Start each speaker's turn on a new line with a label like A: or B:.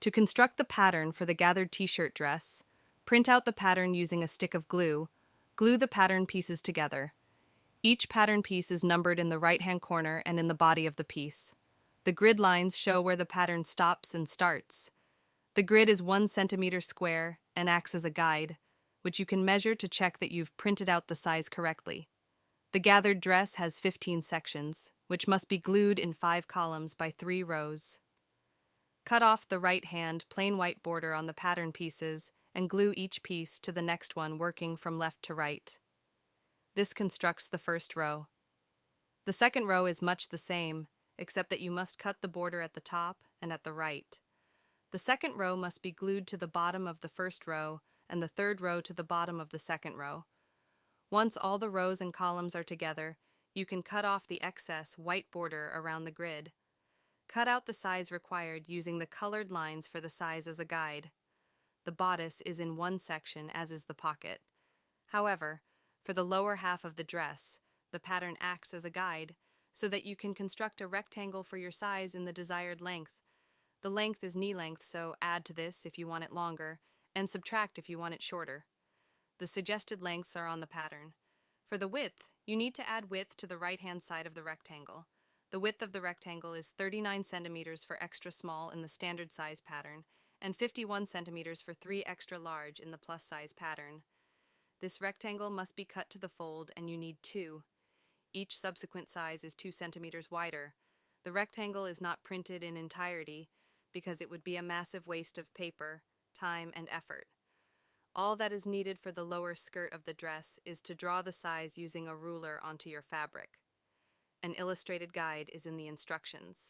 A: To construct the pattern for the gathered t-shirt dress, print out the pattern using a stick of glue. Glue the pattern pieces together. Each pattern piece is numbered in the right-hand corner and in the body of the piece. The grid lines show where the pattern stops and starts. The grid is 1 centimeter square and acts as a guide, which you can measure to check that you've printed out the size correctly. The gathered dress has 15 sections, which must be glued in 5 columns by 3 rows. Cut off the right-hand plain white border on the pattern pieces and glue each piece to the next one working from left to right. This constructs the first row. The second row is much the same, except that you must cut the border at the top and at the right. The second row must be glued to the bottom of the first row and the third row to the bottom of the second row. Once all the rows and columns are together, you can cut off the excess white border around the grid. Cut out the size required using the colored lines for the size as a guide. The bodice is in one section, as is the pocket. However, for the lower half of the dress, the pattern acts as a guide so that you can construct a rectangle for your size in the desired length. The length is knee length, so add to this if you want it longer, and subtract if you want it shorter. The suggested lengths are on the pattern. For the width, you need to add width to the right-hand side of the rectangle. The width of the rectangle is 39 centimeters for extra small in the standard size pattern, and 51 centimeters for 3 extra large in the plus size pattern. This rectangle must be cut to the fold, and you need 2. Each subsequent size is 2 centimeters wider. The rectangle is not printed in entirety because it would be a massive waste of paper, time, and effort. All that is needed for the lower skirt of the dress is to draw the size using a ruler onto your fabric. An illustrated guide is in the instructions.